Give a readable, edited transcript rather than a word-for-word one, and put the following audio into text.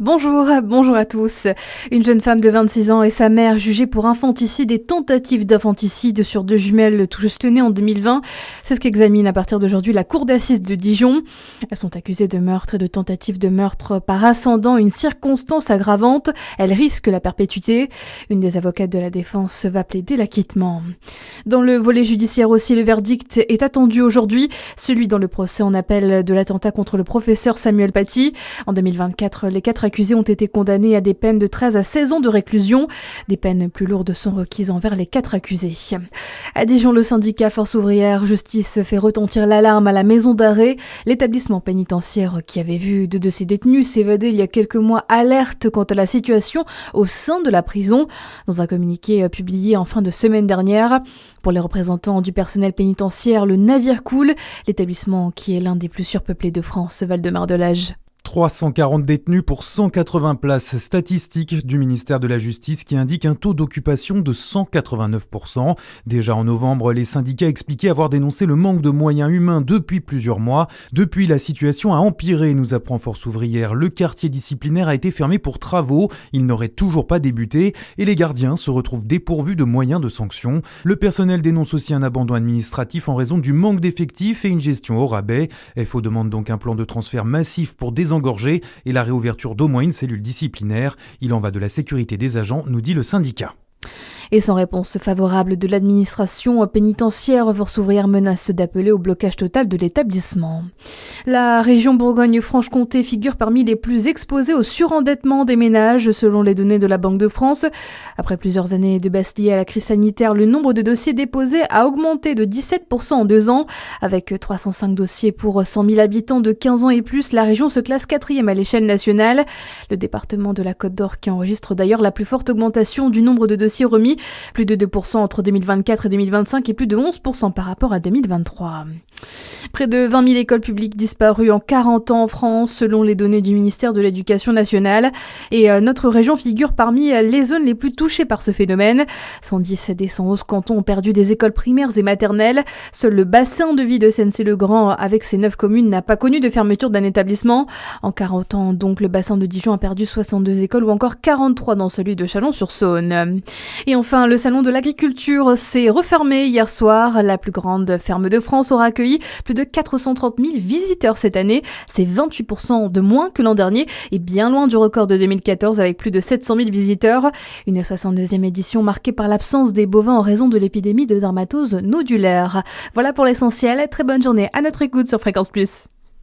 Bonjour à tous. Une jeune femme de 26 ans et sa mère jugées pour infanticide et tentative d'infanticide sur deux jumelles tout juste nées en 2020. C'est ce qu'examine à partir d'aujourd'hui la cour d'assises de Dijon. Elles sont accusées de meurtre et de tentative de meurtre par ascendant, une circonstance aggravante. Elles risquent la perpétuité. Une des avocates de la défense va plaider l'acquittement. Dans le volet judiciaire aussi, le verdict est attendu aujourd'hui. Celui dans le procès en appel de l'attentat contre le professeur Samuel Paty. En 2024, les 4 accusés ont été condamnés à des peines de 13 à 16 ans de réclusion. Des peines plus lourdes sont requises envers les 4 accusés. À Dijon, le syndicat Force ouvrière Justice fait retentir l'alarme à la maison d'arrêt. L'établissement pénitentiaire qui avait vu 2 de ses détenus s'évader il y a quelques mois alerte quant à la situation au sein de la prison. Dans un communiqué publié en fin de semaine dernière, pour les représentants du personnel pénitentiaire, le navire coule. L'établissement qui est l'un des plus surpeuplés de France, Val-de-Marne-de-Lage. 340 détenus pour 180 places, statistiques du ministère de la Justice qui indique un taux d'occupation de 189%. Déjà en novembre, les syndicats expliquaient avoir dénoncé le manque de moyens humains depuis plusieurs mois. Depuis, la situation a empiré, nous apprend Force ouvrière. Le quartier disciplinaire a été fermé pour travaux, il n'aurait toujours pas débuté et les gardiens se retrouvent dépourvus de moyens de sanction. Le personnel dénonce aussi un abandon administratif en raison du manque d'effectifs et une gestion au rabais. FO demande donc un plan de transfert massif pour désengorger et la réouverture d'au moins une cellule disciplinaire. Il en va de la sécurité des agents, nous dit le syndicat. Et sans réponse favorable de l'administration pénitentiaire, Force ouvrière menace d'appeler au blocage total de l'établissement. La région Bourgogne-Franche-Comté figure parmi les plus exposées au surendettement des ménages, selon les données de la Banque de France. Après plusieurs années de baisse liée à la crise sanitaire, le nombre de dossiers déposés a augmenté de 17% en 2 ans. Avec 305 dossiers pour 100 000 habitants de 15 ans et plus, la région se classe 4e à l'échelle nationale. Le département de la Côte d'Or qui enregistre d'ailleurs la plus forte augmentation du nombre de dossiers remis, plus de 2% entre 2024 et 2025 et plus de 11% par rapport à 2023. Près de 20 000 écoles publiques disparues en 40 ans en France, selon les données du ministère de l'Éducation nationale. Et notre région figure parmi les zones les plus touchées par ce phénomène. 110 des 111 cantons ont perdu des écoles primaires et maternelles. Seul le bassin de vie de Sennecey-le-Grand, avec ses 9 communes, n'a pas connu de fermeture d'un établissement. En 40 ans, donc, le bassin de Dijon a perdu 62 écoles ou encore 43 dans celui de Chalon-sur-Saône. Et enfin, le salon de l'agriculture s'est refermé hier soir. La plus grande ferme de France aura accueilli plus de 430 000 visiteurs cette année. C'est 28% de moins que l'an dernier et bien loin du record de 2014 avec plus de 700 000 visiteurs. Une 62e édition marquée par l'absence des bovins en raison de l'épidémie de dermatose nodulaire. Voilà pour l'essentiel. Très bonne journée à notre écoute sur Fréquence Plus.